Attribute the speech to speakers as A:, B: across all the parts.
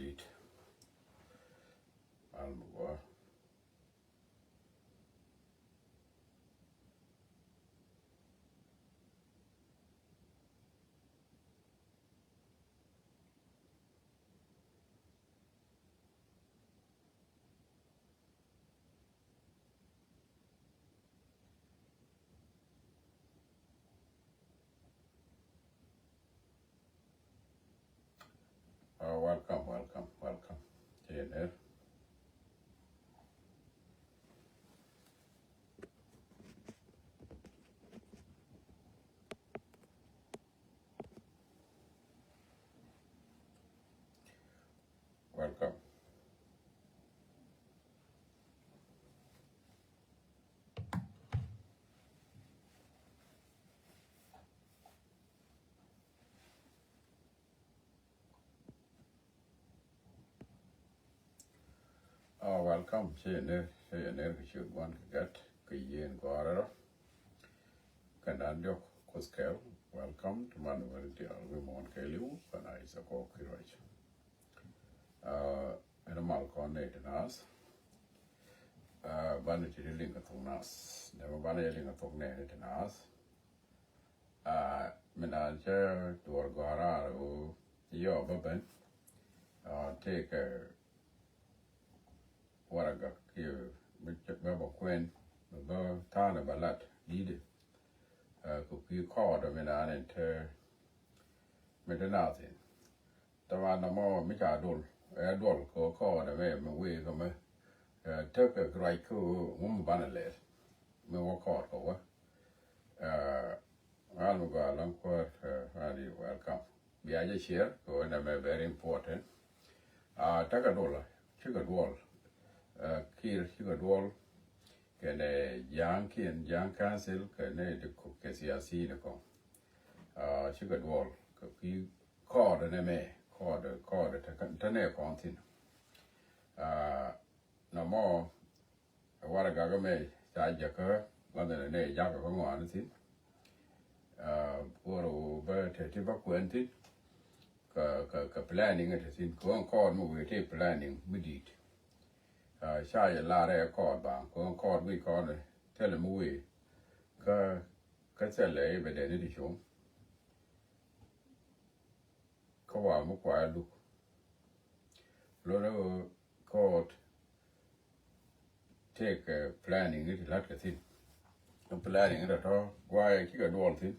A: Madid Almugwa. Welcome. TNR. Welcome. Welcome. TNR should one get Kiyin Guarero. Canandio Coskel. Welcome to Manuel Wimon Kelu, and I is a co kirach. And a Malcon Natinas. Vanity Lingathonas. Never vanity Lingathonas. Menager to Guararo. Yo, Baben. Take a Waraga Q, Baba Queen, the Tana Balat, did you call them in an Medanatin. The one the more Michadol, a dol, call the way from a Turkey right cool woman bannerless. Me walk out over. I'll go along for welcome. Be I just here, go and I'm very important. Take a dollar, sugar wall. Kir sugar wall. Can a young kin, young council, can a cook as you see the con. Sugar wall, you called an MA, called a Tane Contin. No more, what a gagame, Sajaka, rather than a Jaka from one thing. Poor over Tiba Quentin, planning it in Concord movie, take planning with it. Shy a lot of cord bank, cord we call it, tell him away. Catselle, but then it is shown. Kawa Mukwa look. Loro court take planning it like a thing. Planning it at all, why I kick a door thing.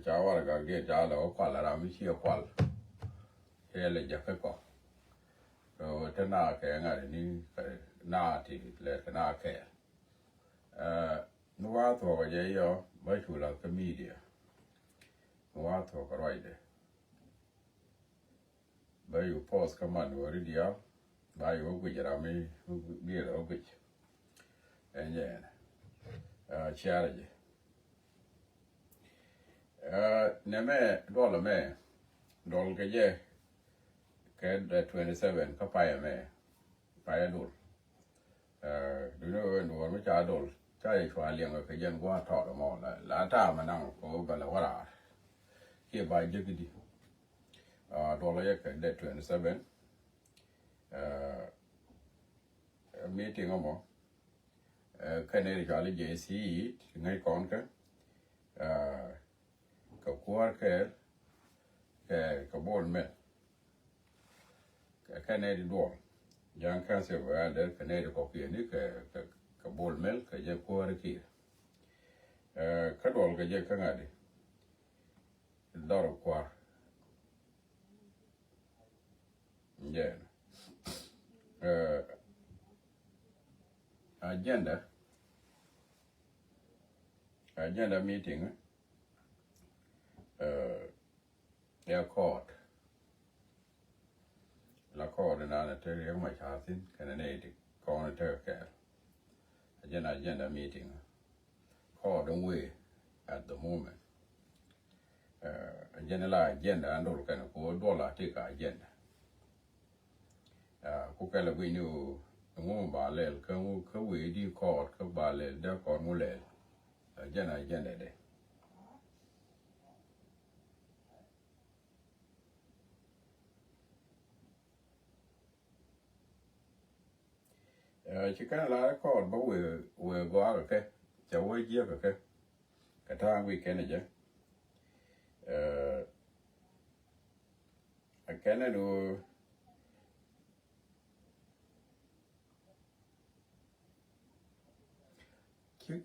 A: Jawara get Jala or Quala, Michi or Qual. Hele Jacopo. So, Tana can Nati, let an care. No out of a jail, but you like the media. No out of a rider. By you post command already up, by your which I may be a which. And then, charity. Neme, dollar me, dollar. Ked 27 kapaya me paya dul do you know when one cha dul cha chwa liang ke yen gwa tho lo mo la ta ma nang ko ba la wara ke ba jigidi dollar ye ke 27 meeting mo kane ri ali JC ngai kon ka ka kwar ke bol me Canadian door. Young cancer were there, Canadian copy and a bowl milk, a jet poor key. Cadol Gaja Canadi. Lot of quar. Yeah. Agenda meeting. Air court. La coordinata terrier my cousin, Canadian corner care. Agenda meeting. Called away at the moment. Agenda and all kind of dollar take agenda. Cookella we knew a woman ballet, can we do court, ballet, their court mule. Agenda day. chỉ cái là còn bảo we go out cái cháu we giết cái thang weekend này chứ cái này đồ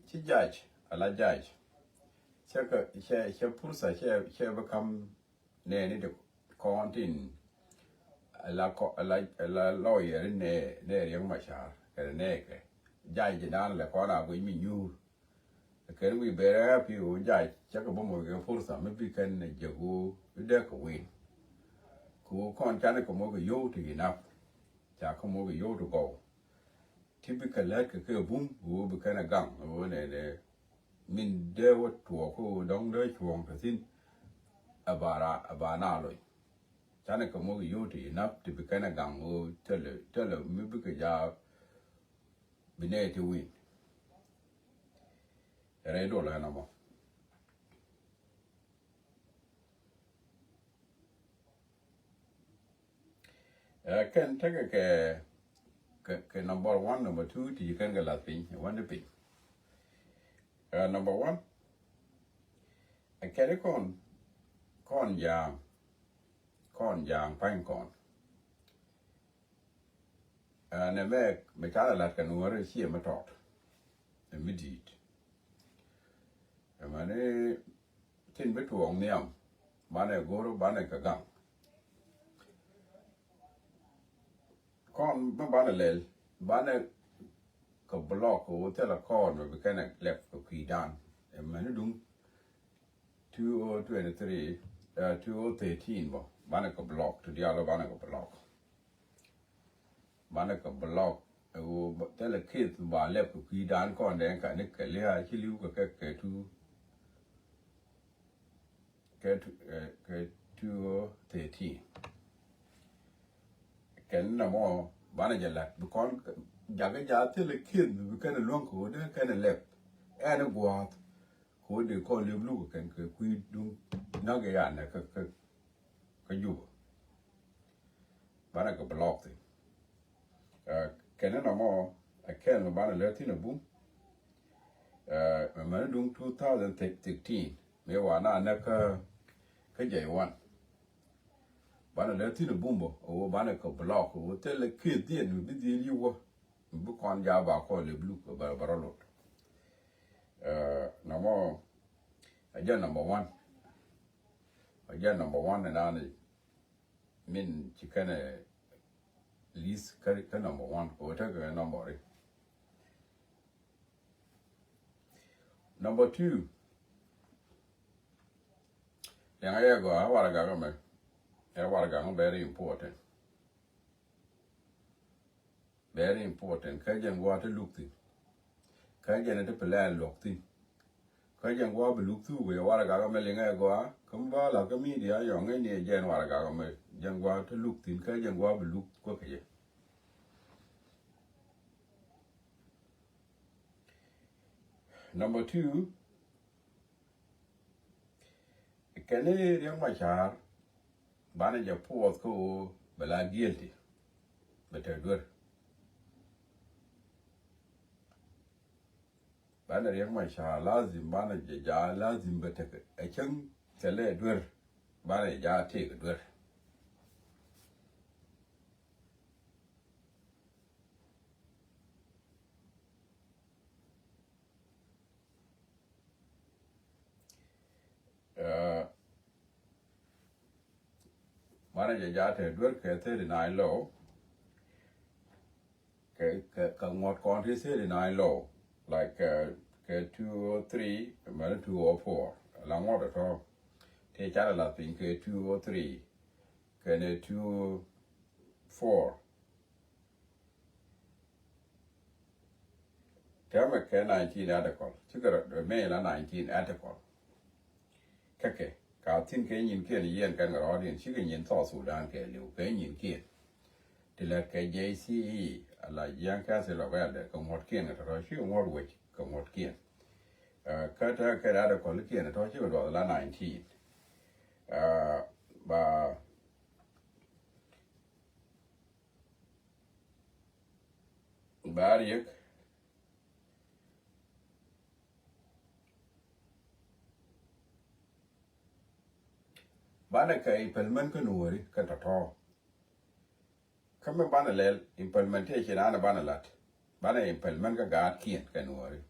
A: chỉ judge ala judge sẽ pursa sẽ become ne được contin la lawyer ne riêng mà sao cái này cái judge dan là có nào với mình như cái we better help you judge chắc có một cái pursa maybe can jago để có win cô con cha này có một cái yếu thì enough chả không một cái yếu to go typical cái boom wo bị cái này găng wo này min de wo tuo ko dong de chuông ta sin abana loi cha này có một cái yếu thì enough thì bị cái này găng wo tell me bị cái ja bine to win rồi đó là nó can take cái number one, number two thì can cái là pin, one pin. Number one, cái con giang phanh con. Nên về mấy cái là cái Nuer xí mà trọt, mới đi. Mà này tin biết tuồng niệm, bạn này goro bạn này cái găng. Con bạn này có block của thế là con mà bị cái này left của khí đan em nói đúng 2023 2013 bạn này có block từ dia bạn này có block thế là khi bà left của khí đan con đấy cái này cái lia chỉ lưu cái 2013 cái nào mà bạn này là con jaga thế là khiên cái này luôn của đấy cái này lẹp em nó quạt của để con liếm lú cái quy đúng nó cái này cái dù bạn này có block thì cái nó mà cái mà bạn này lấy thì nó bung mà nó đúng 2013 mấy quả nó cái giày one bạn này lấy thì nó bung bộ bạn này có block của thế là khiên tiền bị gì liu bu con ja ba ko le blue ko barolot namo aja number one na ni min chikane list ka number one ko ta ka number re number two yang aya go awara ga me very important cái dân qua tới lúc thì cái dân này tới plan lọc thì cái dân qua bị lúc thu về qua là cả mấy lần ngay qua không bao là cái mi đi ở dòng ngay này dân qua là cả mấy dân qua tới lúc thì cái dân qua bị lúc có cái gì number two cái này riêng mà chả bạn ấy giờ phụ cô bị là guilty bị thay đổi bana riang ma sha lazim bana ja lazim ba ta a can tale dur bana ja te ga dur bana ja te dur ke te nai lo ke ngot kon te se nai lo like 203 mà 204 là ngót ở đó thì chắc là tính cái 203 cái này 204 cái mà cái 19 article chứ cái mấy là 19 article cái cả tin cái nhìn kia thì yên cái đó thì chứ cái nhìn thọ Sudan cái liệu cái nhìn kia thì là cái JCE là giang cá sẽ là về để công hoạt kiên rồi chứ công hoạt vậy công hoạt kiên cái đó là còn kiên thôi chứ đó là 19 và Bariak. Bana ka implement ka Nuer ka tato. Kama bana lel implementation ana bana lat. Bana implement ka gaat kien ka Nuer.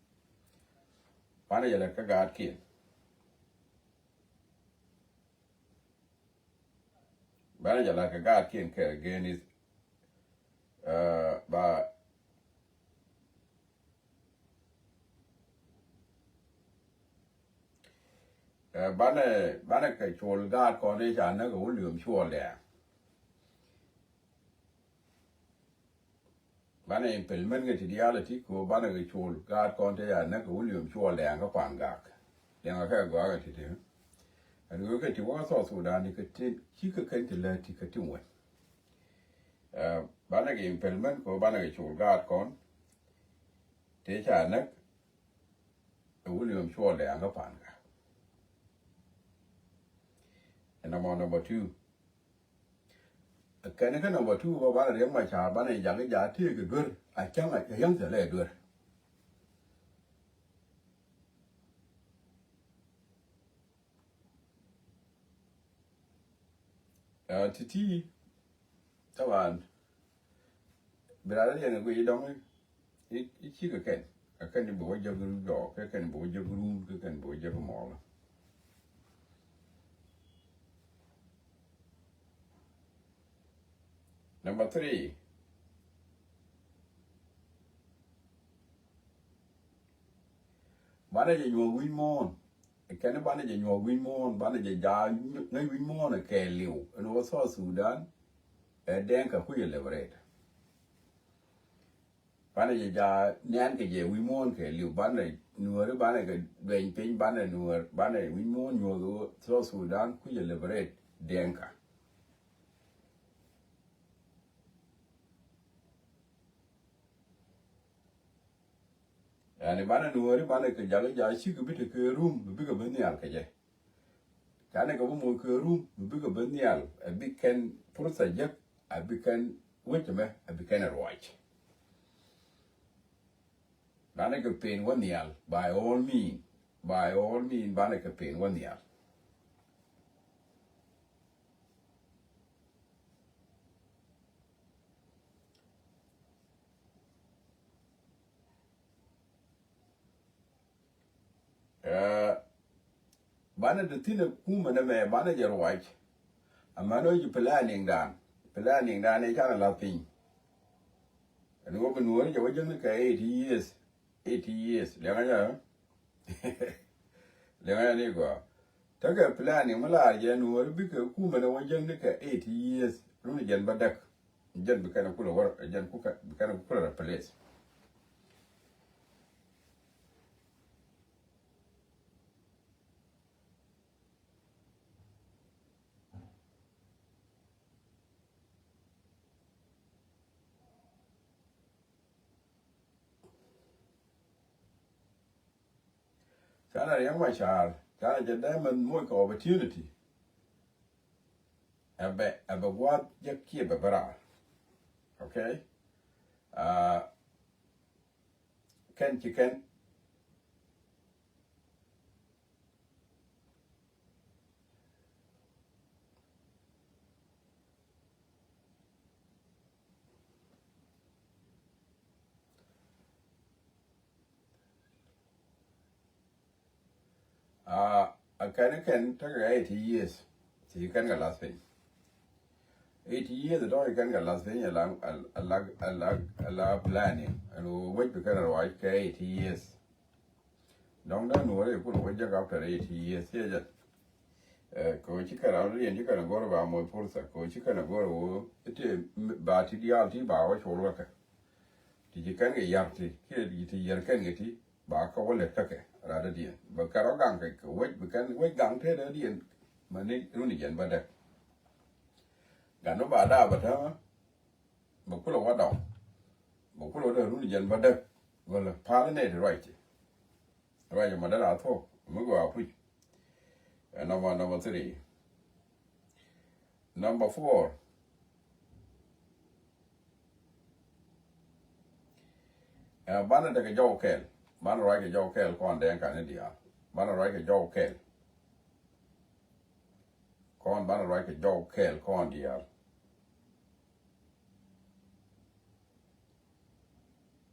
A: Bana yala ka gaat kien. Bana yala ka gaat kien ka again is ba bana ka chol gaat ko ne jana ka William chol le. Bana implement ka reality ko bana ka chol gaat ko ne jana ka William chol le ka kwan gak. Yang ka gwa ka ti. And we get to one source Sudan, you could take Chika Kentilla Ticatun. Banag implement, or Banag Chul Guard con, take a neck, a William Shaw de Angapanga. And number 2. A Kanaka number 2, or one of them, my child, Banag Yaga, take a good, I can't like a young lad. Titi, Tawan, but I didn't agree, don't it? It's you again. I can't boy your dog, I can boy your room, I can boy your mall. Number 3. Manage your win more. I can't manage your win more, manage a no win more, a care liu, and also Sudan, a dank who you liberate. Banage ja nyan ke je wi mon ke liu banne Nuer banne ke dwen pin banne Nuer banne wi mon nyogo so Sudan ku ye liberate denka. Yani banne Nuer banne ke jaga ja shi ke bit ke room bi ke ben yal ke je. Kane ko mo ke room bi ke ben yal a bi ken fursa je a bi ken wetme a bi ken roach. Banne ke pen wan yal by all mean banne ke pen wan yal. Bana the thing kuma na me bana jer white. Amano you planning dan e kana lapin. And go ben wori jo jeng ka 80 years 80 years le nga le nga ni go. Taka planning mala je no wori bi ka kuma na wajen ka 80 years runi jan badak jan bi kana kula war jan kuka bi kana kula place. Kana yang ma char kana je diamond mo ko opportunity. Abe what je ki be bara. Okay? Can you can I can take 80 years. So you can get last thing. 80 years ago, you can get last thing. A lot planning. And wait to kind of like 80 years. Don't know you could wait after 80 years. Yeah, coach, you can only and you can go about more force. Coach, you can go it but the alti bow for worker. Did you can get yarty? Here, you can get it. Back over the tucker rather than but Karagang wait because wait down to the end money runigan but that got no bad but Mokula what down Mokula the runigan but that well pollinate right your mother at all Mugo up with and number 3 number 4 bana daga jaw kel bana roi ke jaw kel kon den kan dia bana roi ke jaw kel kon bana roi ke jaw kel kon dia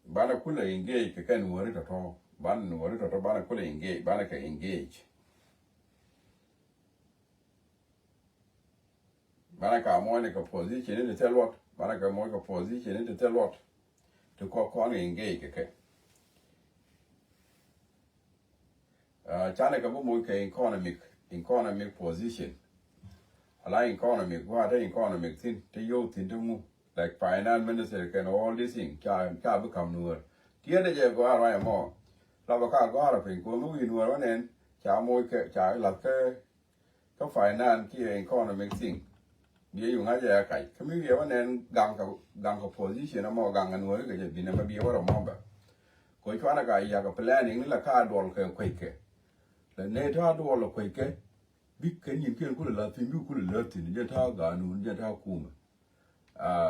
A: bana kula engage ke kan wori to bana wori to bana kula engage bana ka engage bana ka mo ne ka position ni tell what bana ka mo ka position ni tell what to ko kon engage ke chana ka mo ka economic position ala economic what economic thing to you tin to mu like finance minister can all this thing ka become Nuer tie de je go ara mo la ba ka go ara pin ko mu Nuer nen cha mo ke cha la ke ka finance ki economic thing bi yu nga ja kai ka mi ye nen gang ka position mo gang Nuer ke je bi na ma bi wa mo ba ko chwana ka ya ka planning ni la ka dol ke la ne ta dol ko ke bi ken yin ken ko la tin bi ko la tin je ta ga nu je ta kuma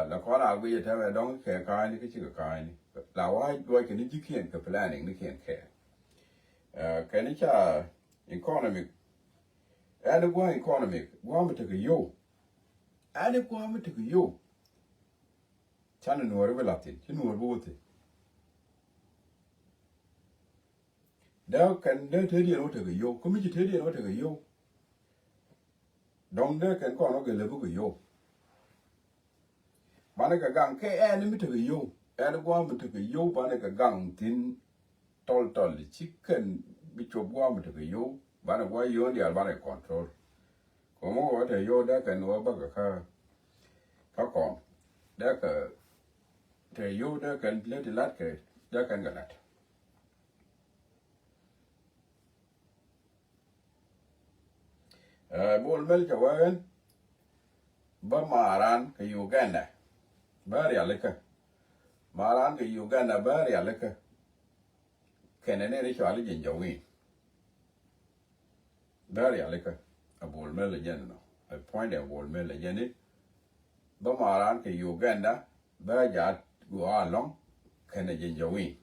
A: la ko la gwe ta ba dong ke ka ni ke chi ka ni la wa do ke ni ji ken ka planning ni ken ke ke ni cha economic and go economic go ma te yo and go ma te yo chan no re la tin chi no bo te da kan da te di no te yo ko mi ji te di no te yo dong da kan ko no ge le bu yo bana ka gang ke en mi te yo en go ma te yo bana ka gang tin tol chicken bi chob go ma te yo bana go yo di al bana control ko mo wa te yo da kan no ba ka ko da ka te yo da kan le di lat ke da kan ga lat bol mel ka wan ba maran ka Uganda bari aleka maran ka Uganda bari aleka kenene ri chali jinjawi bari aleka a bol mel jen no a point a bol mel jen ba maran ka Uganda ba ja go along kene jinjawi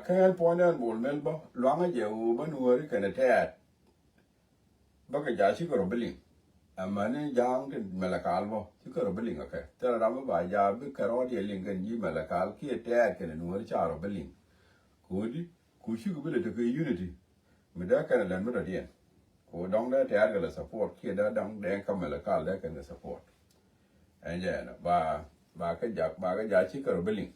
A: kan point an bol mel ba longa je u ba nuori kene tet ba ka ja shi ko robeling amane jang de melakal bo shi ko robeling ka tera ram ba ja bi karo de lingen ji melakal ki tet kene nuori cha robeling kodi ku shi ko bele te ke unity me da kana lan mo da dien ko dong da tet ga support ki da dong de ka melakal da kana support anje na ba ka ja shi ko robeling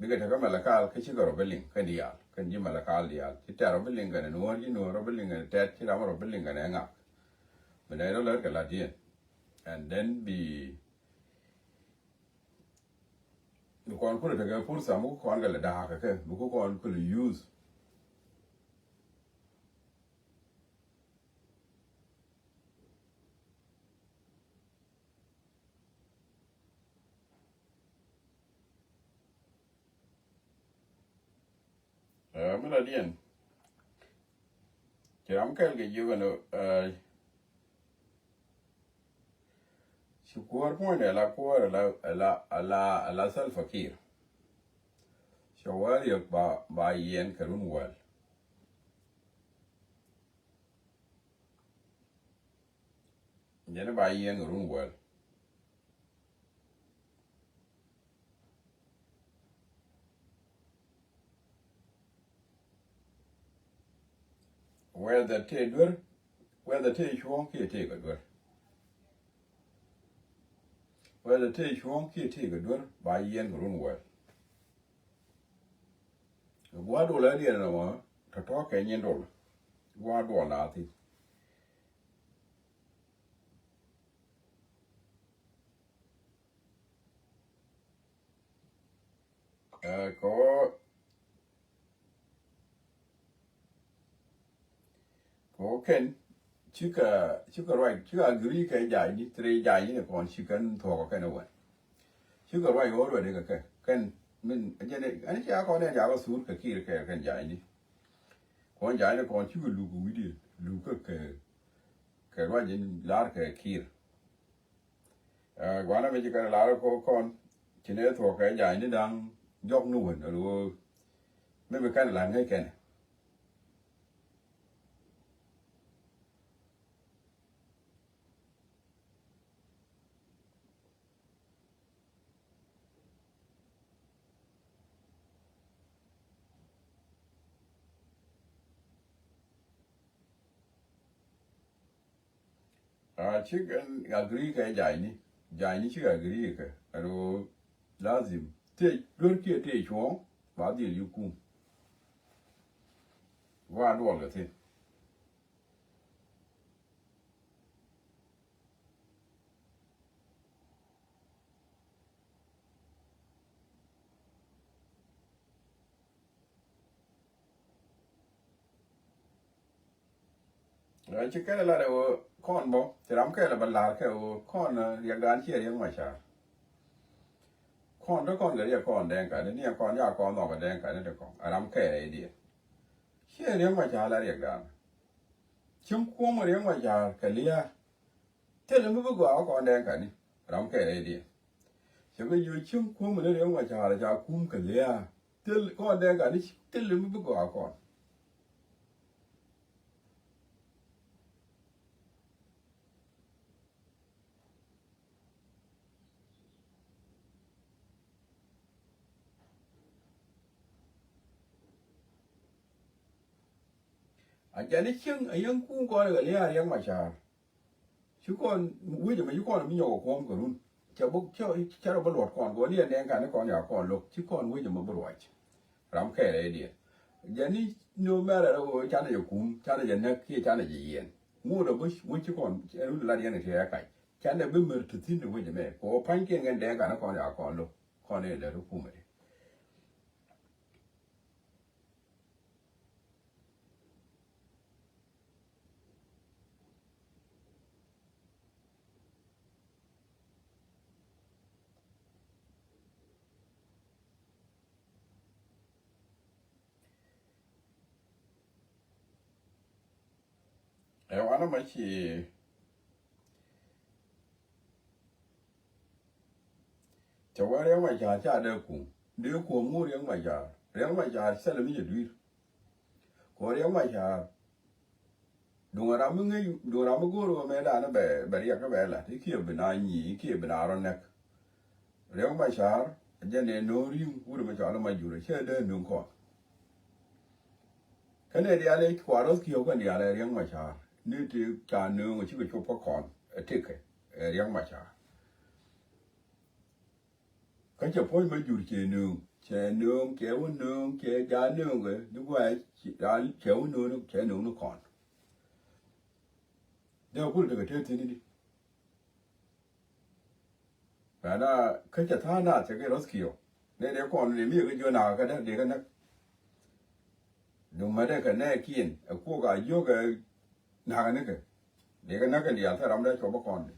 A: biga ta malakal ke ci garo belling kan dial kan ji malakal dial ci taro belling kan no ji no ro belling kan tet ci ro belling kan nga me dai ro ler ka la dien and then be bu kon ko ta ga fursa mu kon ga la da ka ke bu ko kon ko use me la dien ci am kel ge yu no ci ko ko ne la ko la sal fakir shawari ba yen karun wal jene ba yen run wal where the te chuong ki te ga dur where the te chuong ki te ga dur ba yen run wal gwa do la dia na ma to ke nyen do gwa do na ti ko ken chika right chika agree ke ja ni tre ja ni kon chikan to ka na wa chika right wo ro de ka ken min jene ani cha ko ne ja ko sur ka kir ke kan ja ni kon ja ni kon chu lu gu di lu ka ke ro jin lar ke kir Guana me chicken la ko con chine thua cái dài ni đang dọc nuồn rồi mấy cái là ngay cái chicken agree cái dài ni chicken agree cái rồi lazim te luôn kia te chuông và đi lưu cung qua luôn rồi thế chicken là đâu con bo thì lắm cái là bần là cái con riêng đàn chia riêng ngoài cha con đó con cái con đen cái này con ya con nó cái đen cái này con lắm cái này đi chia riêng ngoài cha là riêng đàn chúng cũng mà riêng ngoài cha cái lia thế là mới có con đen cái này lắm cái này đi chứ cái gì chúng cũng mà riêng ngoài cha là cha cũng cái lia thế con đen cái này thế là mới có con giờ này chừng ấy những cũng có cái lia riêng ngoài cha chứ còn bây giờ mấy con mình nhỏ con của luôn chờ bốc chờ nó bớt lọt con của lia đen cái nó con nhỏ con lục chứ còn bây giờ mà bớt lọt làm cái này đi giờ này no matter đâu cha này cũng cha này giờ kia cha này gì yên mua được với chứ còn luôn là đi này thì cái cha này bây giờ thực tin được bây giờ mẹ có phanh kia cái đen cái nó con nhỏ con lục con này là nó cũng vậy anh nói chỉ cho qua riêng ngoài cha đều cùng mua riêng ngoài cha sẽ là mấy giờ đi có riêng ngoài cha đúng là mình ngay đúng là mình go mà đã nó bè riêng cái bè là thì kia bên ai nhỉ kia bên ai rồi nè riêng ngoài cha giờ này nó riêng của mình cha nó mà dù là chơi đơn đúng không cái này đi ăn qua đó kia cái này là riêng ngoài cha nếu thì cha nương mà chỉ có chụp con thích cái riêng ngoài cha cái chỗ phơi mới dùng chè nương giá nương rồi đúng rồi giá chéo nương nó còn nếu cũng được cái thế đi và nó cái chả tha na cái đó skill để còn để biết cái chỗ nào cái đó để cái nó đúng mà đây cái này kiên cô cái vô cái nào cái này cái để cái nó cái gì à làm đấy cho bác con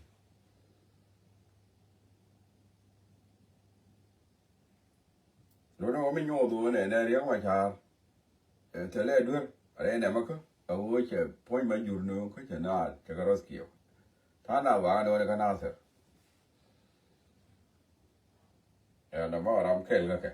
A: rồi nó mới nhô tụi này riêng ngoài cha thế là được ở đây này mà cứ ở với chợ phơi mấy jur nữa cái chợ nào chợ cái kiểu thà nào vào đâu cái nào thôi nó bảo làm cái là cái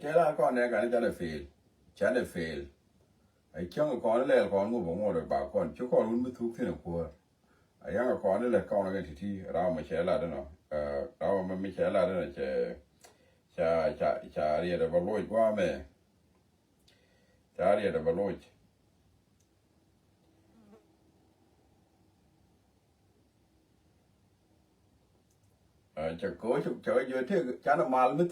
A: chế là con này cái này chả là fail ấy chẳng con này là con ngủ bóng rồi bảo con chứ con luôn mới thuốc thế nào qua ấy yang con này là con cái thì rau mà chế là đó nó rau mà mới chế là đó là chế chả đi được vào lối qua mẹ chả đi được vào lối chả cố chả vô thế chả là mal mới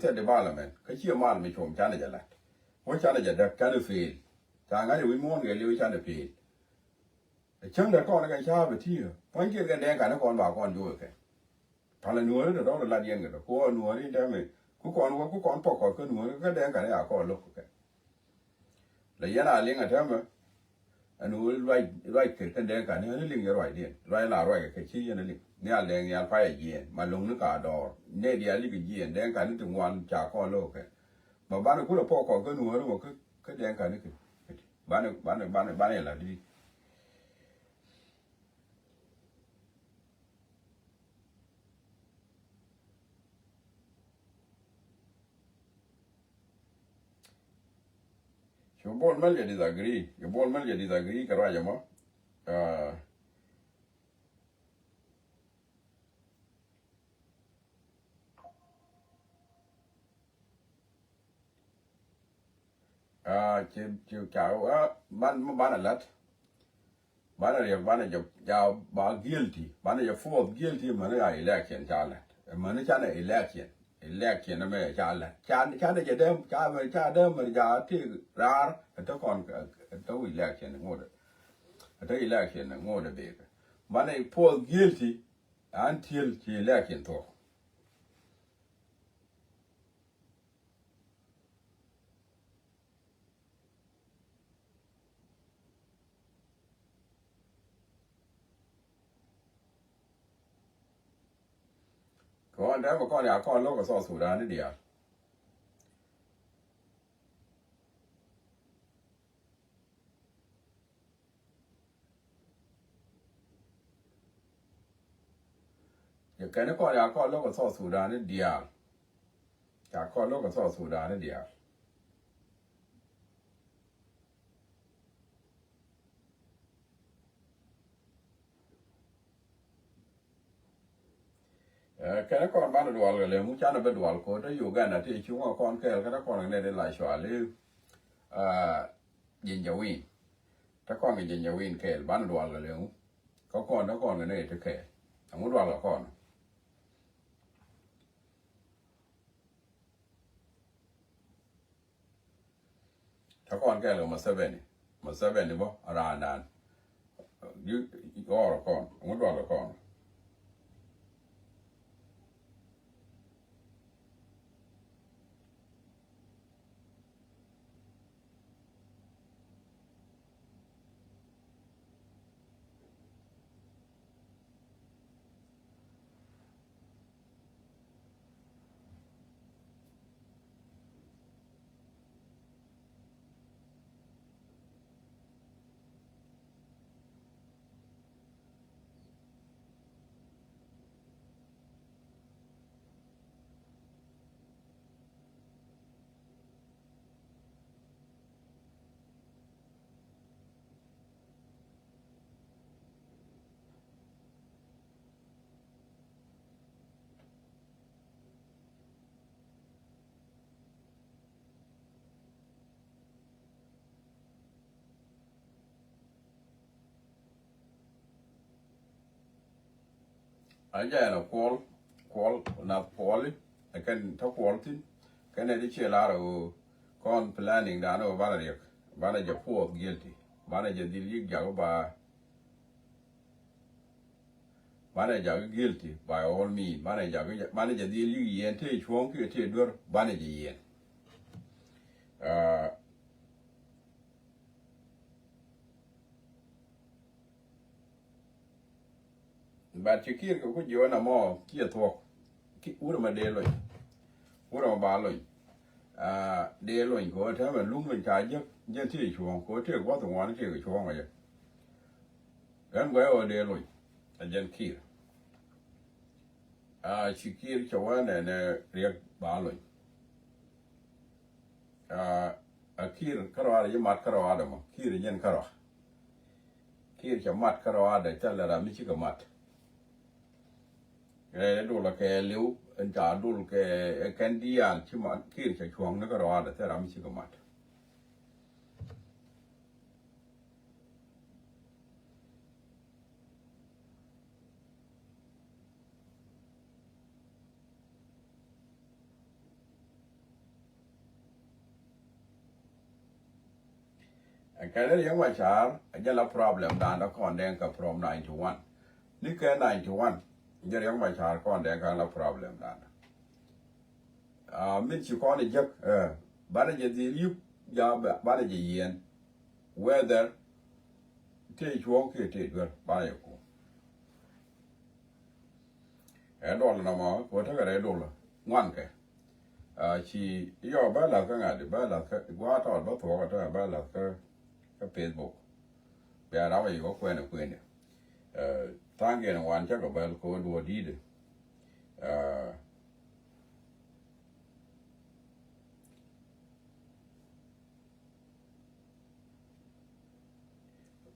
A: thế để bao là mẹ cái chiếc mal mới trộm chả là gì là mỗi chả là gì đó chả được fail chả ngay được muốn cái liu chả được fail chẳng là con cái chả bị thiệt quan键cái đen cả nó còn bảo con vô cái thằng là nuôi đó là điên người đó cô nuôi đi đem ku kon po ko ko nu ka den ka ya ko lo ko le yana ling atama anu right ke kan den ka ni ling ya right den right la right ke chi yana ling ni a leng ya fa ya yen ma long ni ka do ne dia li bi yen den ka ni tu wan cha ko lo ke ma ba ni ku lo po ko ko nu ro ko den ka ni ke ba ni la di Your ball man ya disagree. Your ball man ya disagree kara jama. Chi chào ban alat. Ban ya ba guilty. Ban ya fourth guilty man ya election chala. Man cha na election. Election na me chala. Cha na je dem cha dem man ya ti rar to kon to election ngode. To election ngode be. Ban ya fourth guilty until the election to. Ko anda ba ko ya ko lo ko so Sudan ni dia. Ya kana ko ya ko lo ko so Sudan ni dia. Ya ko lo ko so Sudan ni dia. Kana ko ban dual le mu cha na be dual ko to Uganda ti chu ko ke kana ko ne de la shwa le yin ja win. Ta ko ngi yin ja win ke ban dual le mu. Ko ne te ke. Mu dual ko. Ta ko ke le ma 7 ni bo ara nan. You ko mu dual ko. Aja na call na call kan ta call tin kan ne che la ro kon planning da no bana ja fourth guilty bana ja dili ja bana ja guilty by all means bana ja dili yen te chuong ke te dur bana ja yen ba chikir ko ku jo na mo ki to ki ura ma de lo ura ba lo de lo ko ta ma lung lo cha je ti chuong ko te ko to wan te ko chuong ma je gan go de lo a jen kir chikir cho wa ne riek ba lo kir karo ya mat karo ada mo kir jen karo kir cha mat karo ada ta la mi chi ka matดูละแกเลี้ยวอันจ่าดูละแกแคนดี้อ่ะชิมันขี้จะช่วงนั่นก็รอแต่เราไม่ชิกมัดแกได้ยังว่าชาจะรับ problem ด่านละครแดงกับ from 91นี่แค่91จะยังว่าชาก่อนแดงกับรับ problem ด่าน min chi ko ni jak bana je di yu ya bana je yen whether te chuo ke te dwer bana ye ko do na ma ko ta ga do la ngwan ke chi yo ba la ka nga de ba la ka wa ta ba to ka ta ba la ka Facebook ya ra ba yo ko na ko ne tange na wan cha ko ba ko do di de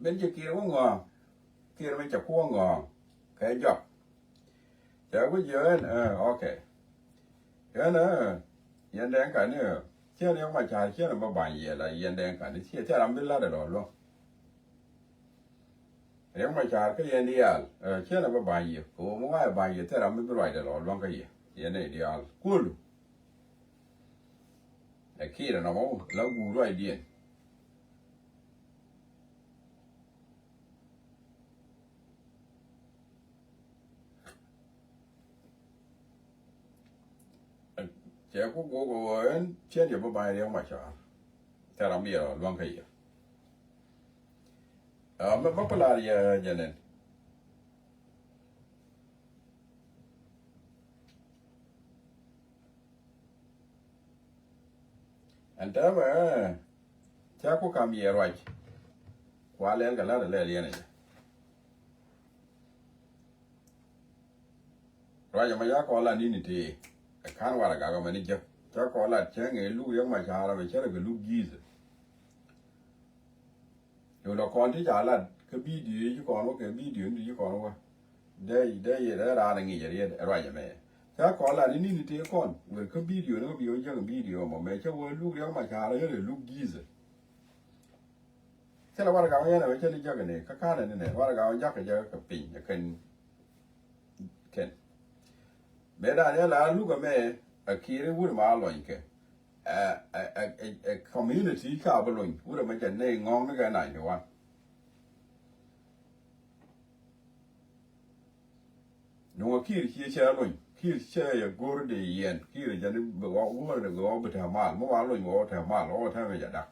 A: bên kia kia có ngon kia bên chọc có ngon cái job chả có giờ ok cái nữa yên đen cả nữa chứ nếu mà trả chứ là mà bài gì là yên đen cả nữa chứ làm biết là được rồi luôn nếu mà trả cái yên đi chứ là mà bài gì cô muốn ai bài gì chứ làm biết rồi được rồi luôn cái gì yên này đi cool cái kia là nó lâu gù rồi đi chế của cô ấy chế được bao bài đều mà chả theo làm gì rồi luôn cái gì mà bắt là gì vậy nên anh ta mà chế của cam gì rồi quá lên cái là liền này rồi mà giá có là đi thì kan wara ga mani je ta ko la chenge lu yang ma cha be chere be lu giz yo lo kon ti ja la ke bi di ji kon ke bi di ni ji kon wa de ye ra ngi je ye ra je me ta ko la ni ti kon we ke bi di no bi yo je bi di mo me che wo lu yang ma cha ye lu giz che la wara ga ye na be che li je ne ka ne wara ga ja ke je ke pin je ken me da ne la lu ga me a kire wur ma lo nke a community ka ba lo wur ma je ne ngong ne ga na ni wa no kire chi che lo kire che ya gor de yen kire je ne ba wo de go ba ta ma mo wa lo mo ta ma lo ta me ja da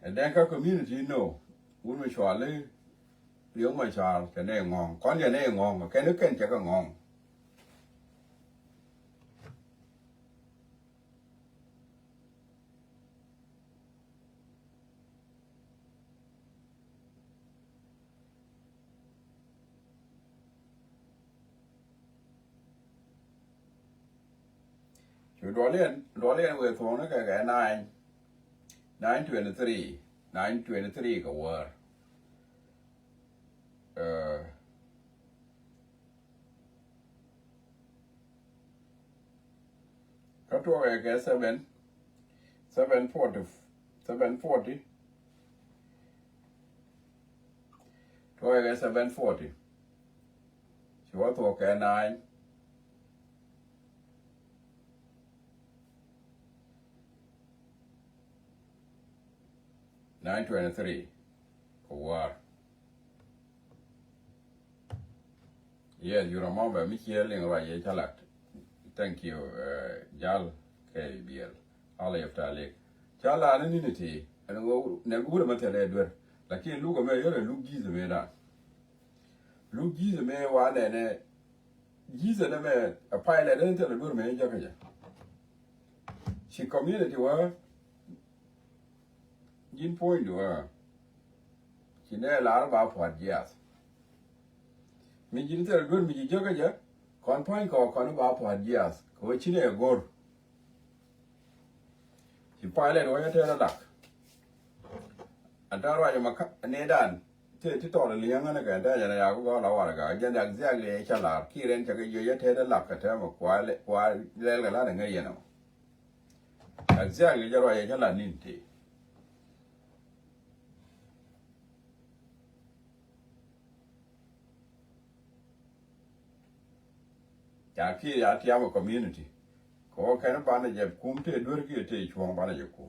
A: and then ka community no wur ma chwa le liu mà sao cái này ngon con cái này ngon mà cái nước kén chắc là ngon chú đó liền về thôn nó cái 923 cái word có thua cái 740 thua cái 740 chú có thua cái 923 cái word yes you remember me hearing right chalak thank you jal kbl all of talik chala na ni ti na gudu mata le dwer lakin lugo me yore lu gize me da lu gize me wa ne gize na me a pile da ta dwer me ja kaja shi community wa yin point wa shi ne la ba fa jias mi jini tere gor mi joga ja kon point ko kon ba po dias ko chine gor si pale ro ya tere dak andaro ya maka ne dan ti to le yang na ga da ya na ya ko la wa ga ja da zia le cha la ki ren cha ga yo ya tere lak ka ta ma kwa le la na ngai ya no zia le ja ro ya cha la nin ti ya ki ya ti am community ko kana bana je kum te dur ki te chuong bana je kum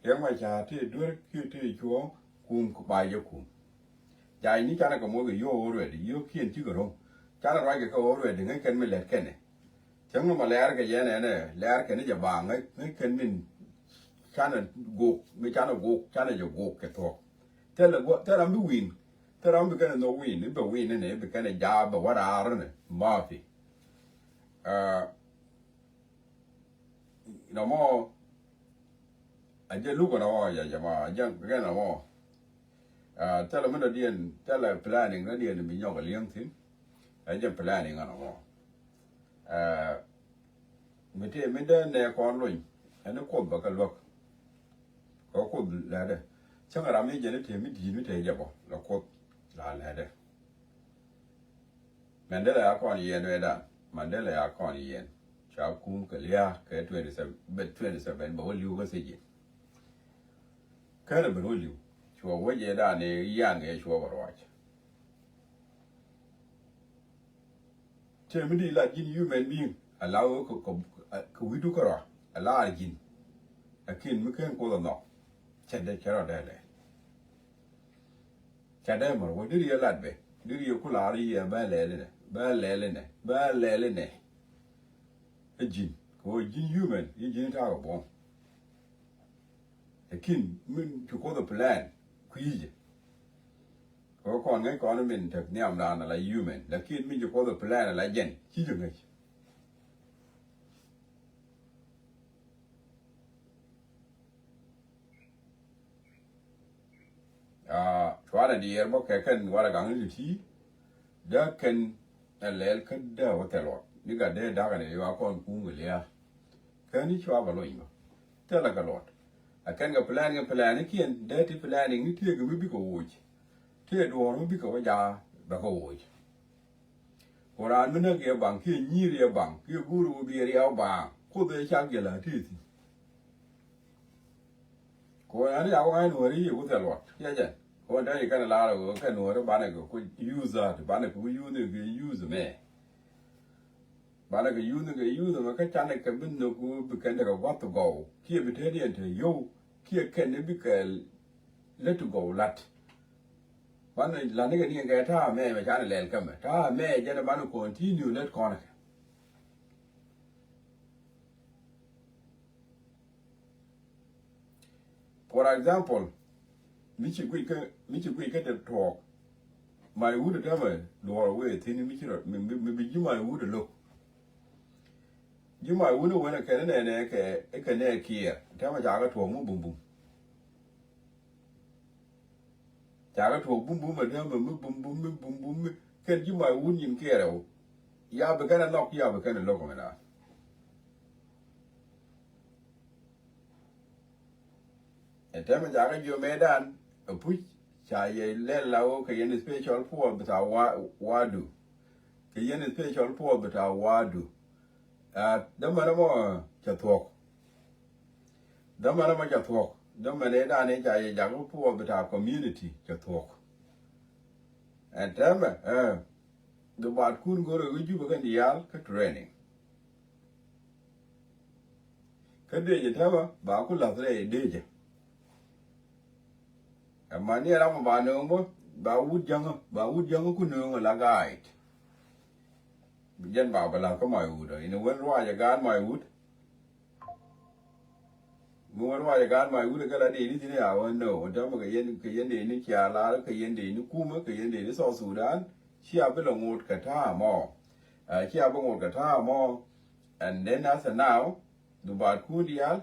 A: yang ma cha te dur ki te chuong kum ku ba je kum ya ni kana ko mo ge yo ore di yo kien ti go ro kana ra ge ko ore di ngai ken me le ken chẳng nó mà lẽ cái gì này lẽ cái nó giờ bằng ấy cái mình chán là gục mới chán là giờ gục cái thuộc thế là mới win thế là mới cái nó win nếu mà win này cái này giá mà what are này mà phi nó mà anh giờ lúc nào giờ mà anh cái nào mà thế là mình đã điền thế là planning nó điền mình nhau cái liang thím anh giờ planning nó mà mình đã nè con rồi anh nó cột vào cái luật có cột là đấy chẳng là mình giờ nó thì mình đi nó thì giờ bỏ là cột là đấy mình đây là con yên rồi đó mình đây là con yên cháu cũng cái lia cái 27 bảo lưu cái gì cái là bảo lưu chùa với giờ đó này yên cái chùa bảo rồi chứ mình đi là nhìn human being allow cái video cái rồi allow là nhìn akin mình khen cô là nó chặt đây cái rồi đây này chặt đây mà với đứa là vậy đứa cô là đi ba lẻ này cái nhìn có nhìn human cái nhìn thao cái bom akin mình chụp có the plan quý gì có con cái con mình thật niệm là human akin mình chụp có the plan là gen chỉ được ngay chua là đi erbo cái wala gang ni ti da kan alel kan da wata lo ni ga da ga ne wa kon kungu ya kan ni chua ba lo yin ta la ga lot a kan ga plan kien da ti planning ni ti ga mi bi ko wuji ti do no bi ko ja ba ko wuji Quran mình cái bằng kia nhị cái bằng kia guru bị riau bằng cô thấy sao vậy là thế thì Quran này áo ai nuôi đi cũng theo luật vậy chứ Quran đây cái là rồi cái nuôi đó bạn này có user bạn này có user mẹ bạn này có user mà cái chăn này cái bên nó cũng bị cái này có what to go kia bị thế điện thì yo kia cái này bị cái let to go lát bạn này là cái này cái thà mẹ mà chán này lên cái mà thà mẹ cho nên bạn nó continue let con này for example mình chỉ quy cái được talk my wood đó mà đồ về thì mình chỉ rồi mình bị my wood được my wood nó cái này cái này kia thế mà chả cái thuộc nó bùng chả cái thuộc bùng mà thế mà bùng cái my wood nhìn kia đâu ya bị cái nó lock ya bị cái nó lock mà nào thế mà chả cái vô đan ở push chả vậy lên lâu cái này special for but wadu cái này special for but wadu đó mà nó chả thuộc đó mà nó chả thuộc đó mà này đan này chả vậy chả có for but community chả thuộc thế mà the bad kun go rồi cái cái dial cái training cái đấy gì thế mà bảo cũng là thế đấy chứ mà nếu làm mà nương bố bảo út dân cũng nương là guide dân bảo là có mọi út rồi nó vẫn loa cho gan mọi út mua loa cho gan mọi út cái là đi thế nào anh know cho mà cái dân đi nó chia là cái dân đi nó cúm cái dân đi nó so Sudan chia với là một cái thà mò chia với một cái thà mò and then as now the bad cool deal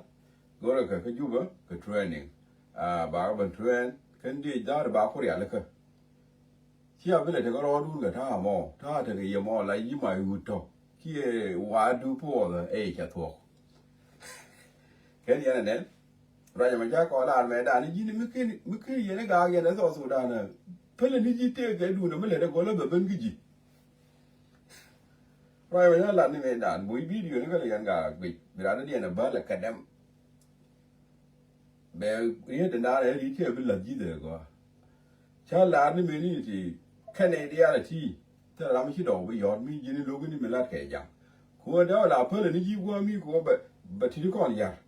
A: go rồi cái juba cái training bảo bên train cái gì đó là bảo Korea là cơ, khi ở bên này thì có lo đun cái thà mò thì cái gì mò lại với mày hụt thôi, kia quá đu po rồi, chả thuộc, cái gì này nè, rồi mà chắc có là mẹ đàn đi mấy cái gì này gà cái này sao Sudan này, phải là đi gì cái đu nó mới lại có là bên cái gì, rồi mà là mẹ đàn buổi video nó cái là gà bị ra nó đi là bớt là cái đâm bé ये तो ना है ये अभी लगी देगा चल लाने में नहीं थी Canada là थी तो làm cái đó bây giờ mình chỉ lúc này mình làm cái gì cô đó là phải là những qua mi cô bà thì con nhà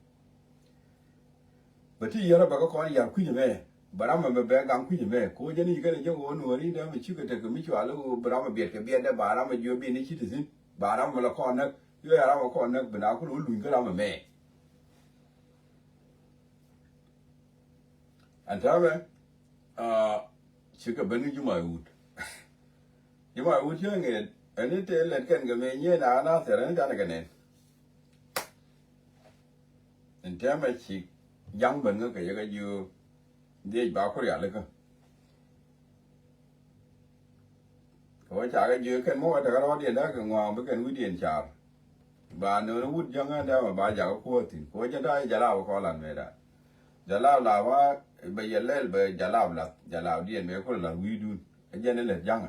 A: bà thì giờ bà có con nhà quý như vậy bà làm mà bé gang quý như vậy cô cho nên cái này cho cô nuôi đó mình chịu cái cái mình chịu alo bà làm mà biệt cái biệt đó bà làm mà vừa biệt này chỉ thì bà làm mà là con đó yo ya ma ko na bina ku lu ga ma me antame chika bani juma ut yo nge ani te let ken ga me nye na se ran ta ga ne antame chi yang ben ga ga yu de ba ko ya le ka ko cha ga yu ken mo ta ga ro de da ga ngwa ba ken wi den cha ba no no wut jang da ma ba ja ko tin ko ja da ja la ko lan me da ja la wa be ye le be ja la dien me ko la wi dun ja ne le jang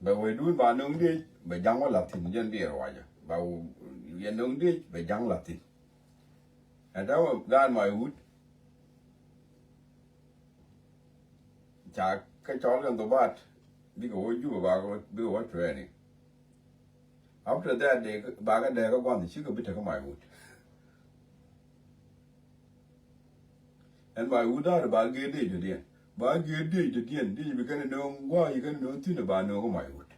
A: ba we dun ba no ndi be jang wa la tin jen bi ro ja ba ye no ndi be jang la tin and da gan my wood cha cái chó gần tổ bát đi có chú bà có đi có training after that they bà cái đề có quan thì chứ có biết cái my wood and my wood đó bà ghé đi cho điện bà ghé đi cho điện đi bị cái nó qua cái nó tin là bà nó có my wood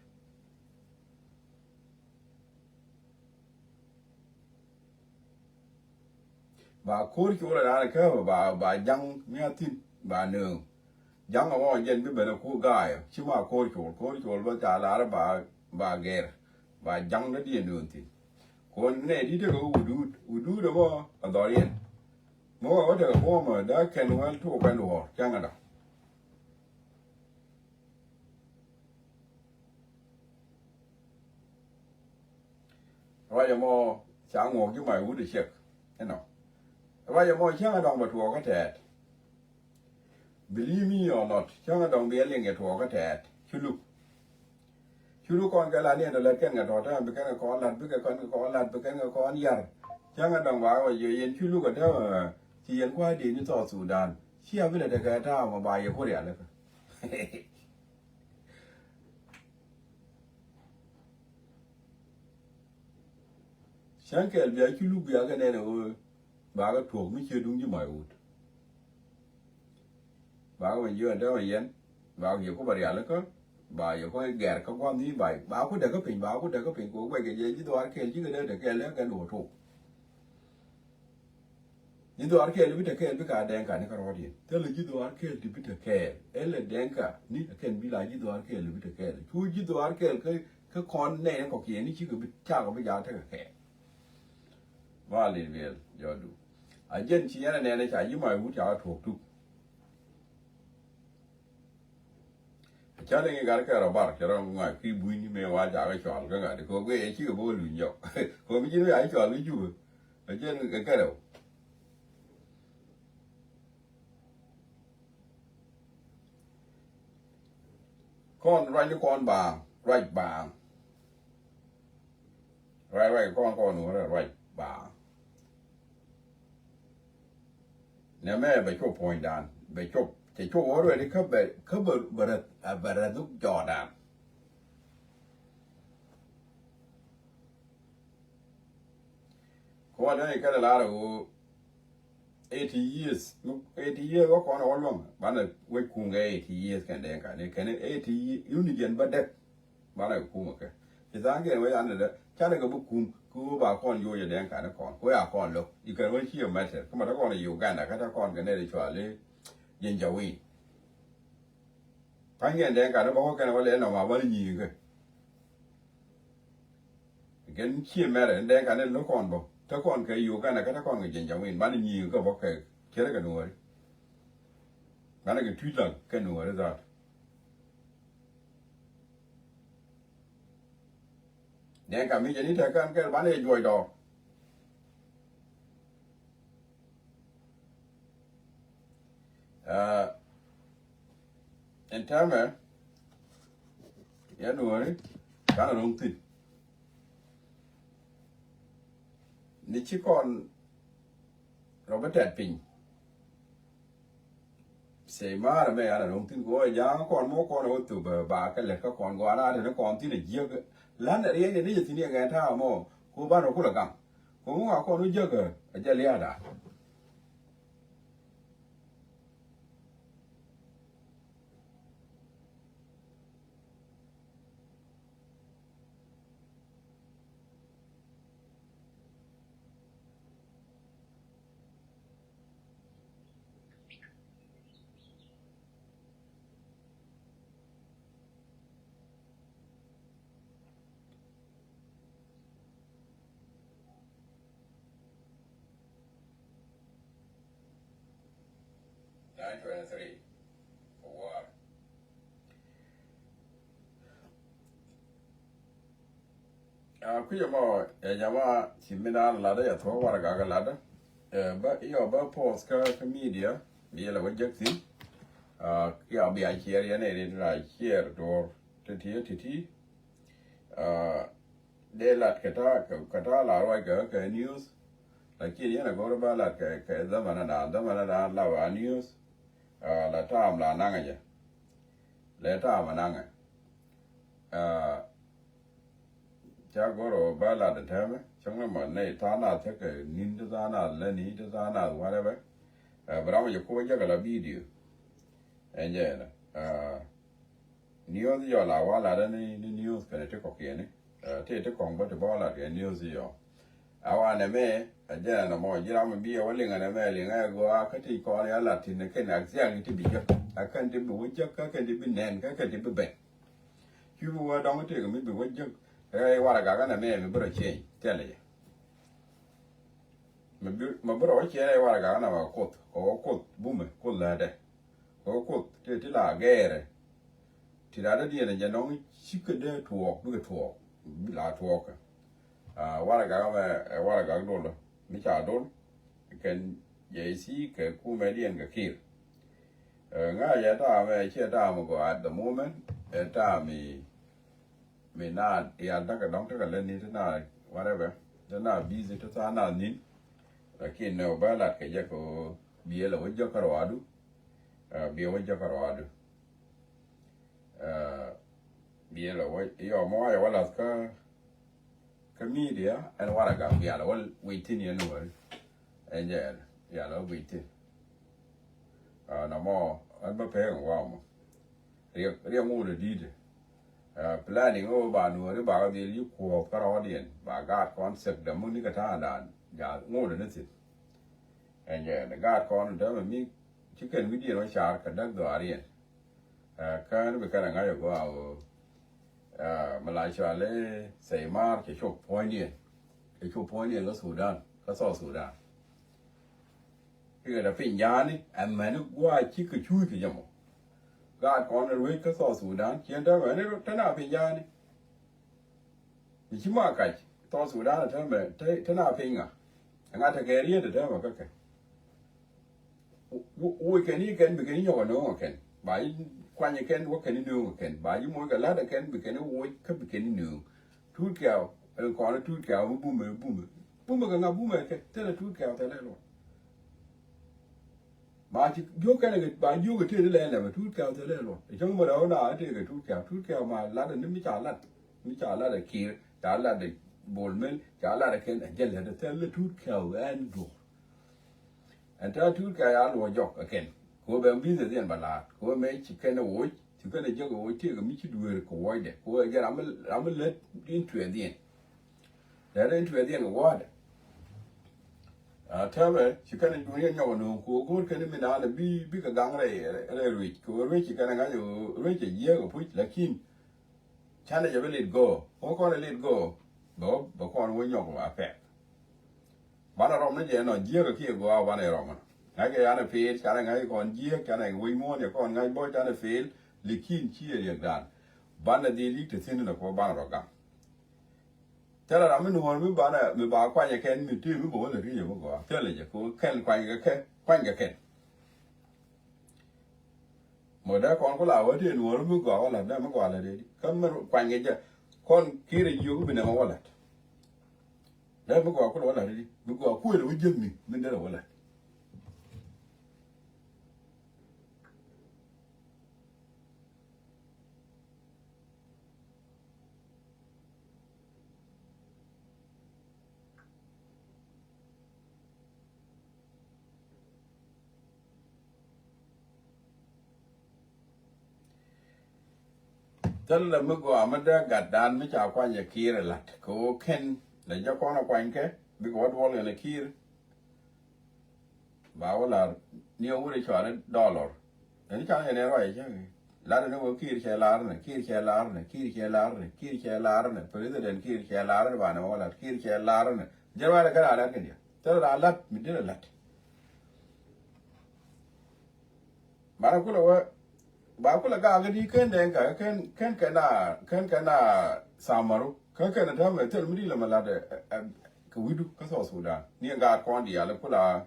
A: bà khối chỗ là cái bà dăng nghe tin bà nương jang wa jen bi bena ku gaay ci ma ko ba ta la ba ger ba jang na di nunti ko ne di de udu de mo adorien mo wa de mo ma da ken wel to kan wo jang da wa ya mo chang mo ju mai u de chek no wa ya mo chang da ma to ka te believe me or not chang da be len ge to ka te chulu con cái là này là cái ngà thọ ta bị cái con lạt bị cái con lạt bị cái con yar chẳng hạn đồng bào ở dưới yên chulu cái đó chỉ yên qua đi như tàu Sudan chia với lại cái ta mà bài có rẻ nữa sáng cái bây chulu bây cái này là bà cái thuộc mới chưa đúng như mọi út bà cái mình dưới đó mà yên bà nhiều có bà rẻ nữa bà giờ có gạt có quan gì bài báo có được cái bình của quay cái gì chứ tôi ăn kêu chứ cái đấy để kêu lấy cái đồ thuộc nhưng tôi ăn kêu biết kêu biết cả đen cả này cái rồi đi thế là chứ tôi ăn kêu thì biết kêu ấy là đen cả ní kêu biết lại chứ tôi ăn kêu biết kêu chú chứ tôi ăn kêu cái con này nó có kia ní chứ cái biết cha có biết giá thế cái và liền về giờ đủ ở trên chỉ là này chạy với mày muốn trả thuộc tu cha này cái cái rồi bảo cái rồi ngoài khi bùi như mẹว่าtrả cái chọn cái ngày thì có cái chỉ có bao lùi nhậu có mấy chuyện ấy chọn lấy chú ở trên cái đầu con rai con bà rai bà rai con nữa là rai bà nếu mẹ bị chụp point down bị chụp thì chụp ở rồi thì khắp bờ lúc trò đàn có đây cái là 80 years có con ở luôn bạn là quay cùng cái 80 years cái này cái này 80 unit bắt đẹp bạn là cùng cái thì sáng cái này anh là cha này có bút cùng cứ bà con vô giờ đen cả nó còn có con luôn chỉ cần với chiều mẹ thế mà nó còn là Uganda cái con cái này để cho lấy dân giàu đi phải nghe đen cả nó bảo cái này có lẽ nào mà vẫn nhiều cái chiều mẹ này đen cả nó còn baoถ้าก่อนเคยอยู่กันนะก็ถ้าก่อนก็ยังจะไม่บ้านนี้ก็บอกเคยเชื่อกันหน่วยบ้านนี้ก็ทุจริตกันหน่วยเลยจ้ะเนี่ยก็มีอย่างนี้แต่กันก็บ้านนี้จ่อยดอกเอ็นทำไหมยังหน่วยการลงทุนนี่ชิคอนเราไม่แตะปิงเสียมาแล้วไม่อะไรลงทุนก็ยังก่อนโมก่อนเอาตัวบากันเลยก็ก่อนก่อนอะไรแล้วก่อนที่เนี่ยเยอะล้านอะไรเนี่ยนี่จะที่เนี่ยไงท่าโมกูบ้านเรากูละกังกูมึงเอาก่อนนู้เยอะเกินจะเลี้ยดา 923 for war. Kuya mo jama simina lada ya to war ga lada ba yo ba post ka media bi la wajak ya bi a share ya ne ra share door titi de la kata la roi ka news la ki yana go ba la ka zamana da la wa news la tam la nanga ya le tam nanga cha goro ba la da tame changa ma ne ta na ta ka nin da na le ni da na whatever bra ma ko ja la video enje news yo la wa la da ni news ka te ko ke ne te ko ba te ba la ke news yo awa na me aja na mo jira ma bi wa linga na me linga go ka ti ko ya la ti ne ke na xia ni ti bi ja akan ti bu ja ka ti bi nen ka ti bi be ju wa dong te ga mi bi wa ja wara ga na me bro che tele me bro che wara ga na ma kot bume ko la de ko kot te la gere ti da de ne no chike de to bu to la to ka wara ga do lo mi cha do ken ye si ke ku me dien ga kir nga ya ta me che ta mo go at the moment ta me na ya da ka dong ta ka le ni na whatever na busy ta na ni lakini no ba la ke ya ko bi la wajja karwadu bi wajja karwadu bi la yo mo ya wala ka media and wala ga bi ala wal waiting ya no and ya la waiting na mo an ba pe wa mo ri mo de di planning over ba Nuer ba ga li ko parodian ba ga concept da mun ka ta da ya ngo da nit and the god con da mi chicken video no shar ka da do arien kan be kana ga yo go Malaysia le sai mar ke chok point lo Sudan ka so Sudan ki da fin ya ni amma ni gwa chi ka chu ki jamo God con rồi cái số Sudan hiện tại vậy nó thế nào bây giờ này chỉ mà cái số Sudan là thế nào bây giờ anh ta cái gì đó mà cái ui cái này bị cái nhỏ nó cái bài quan như cái what cái nương cái bài mỗi cái lá cái bị cái nó ui cái nương thui kẹo còn nó thui kẹo bùm cái nào bùm cái thế là thui kẹo thế này luôn bà chỉ vô cái này bà vô cái thứ này là mà thút keo thế này luôn trong mà đó là cái thút keo mà lá nó mới trả lá để kia trả lá để bồn men trả lá để cái này dân là thế là thút keo ăn đồ anh ta thút keo ăn đồ dọc ở cái của bên bên dưới bà là của mấy chỉ cái nó ối chỉ cái này cho cái ối thì cái mấy chỉ đuôi của ối đấy của cái làm lên đến chuyện tiền để đến chuyện tiền của ối tame chikana dunia nyawo no ko gor kene mi na bi ka gangre rich ko rich chikana ga yo rich ye ko puch lakin chana ya let go ko let go bo ko wo nyoko ma pe bana rom ne je no je ko ki go bana rom na ke yana pe chana ga ko je chana wo mo ne ko ga bo chana fe likin chi ye dan bana de li te tin na ko bana ro ga tera ra mi no mi ba kwa ya ken mi tu mi bo le ri yo go tera le ko ken kwa ga ken mo da kon ko la wa de no mi go la da mi go la de kan mi kwa ga ja kon kire yo ko bi na ma wala da mi go ko wala de mi go ko le wi jemi mi da wala tân là mức của mà đã gạt đàn mới chào qua nhà kia là có khen để cho con nó quanh cái bị có đua là kia bảo là nhiều người cho nó $, đấy cho này rồi chứ là nó có kia che lá này president kia che lá này bà nó là kia che lá này giờ là cái nào đó cái gì tức là lát mình biết là lát Mana kula wa ba kula ga di ken den ka ken kana samaru ken na ta mai tel mudi la mala de ka widu ka so Sudan ni ga kon di ala kula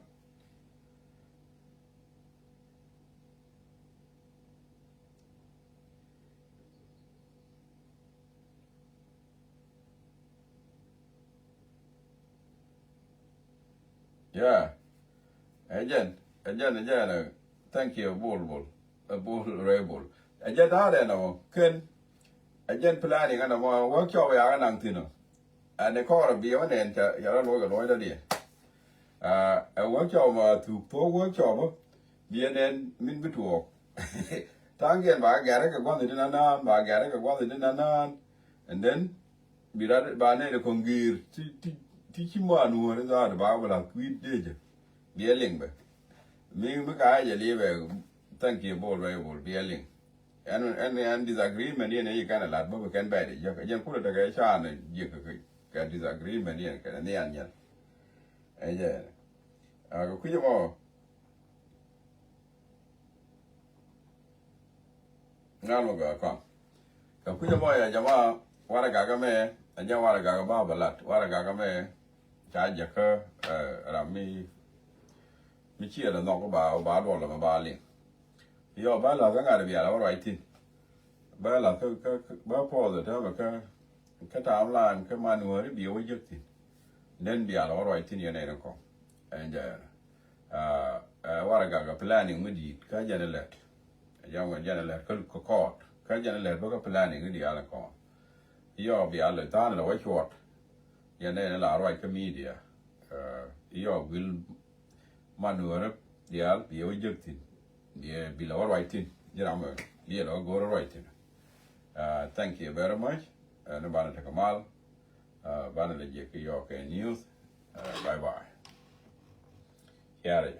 A: yeah again thank you bull rebel again da no ken again planning ana mo workshop ya nang tino and the core be on and ya lo da dia a workshop ma tu po workshop bi en min bitu tangen ba gare ka gwan din na ba gare ka gwan din na and then bi da ba ne ko ngir ti mo anu re da ba ba kwit de bi eling be mi ka ya live thank you bol bi eling and disagreement you kind of lad but can bad it you put it again shan you ka disagreement you can ne anya yeah ko ku mo ngalo ga ka ku mo ya jama wara ga me anya wara ga ba balat wara ga me cha ja ka rami mi chi da no ko ba do la ba li yo ba la ga ga bi ala right tin ba la ka ba po da ta ba ka ta lan ka ma Nuer bi wo jik tin den bi ala right tin ye ne ko and wara ga planning mu di ka jana let yang jana let ko court ka jana let ba ka planning di ala ko yo bi ala ta na wa short ye ne la right ka media yo will Nuer dial bi wo jik tin yeah, below writing, you know, below go writing. Thank you very much. Nobana Takamal, Bana the York News. Bye bye. Here.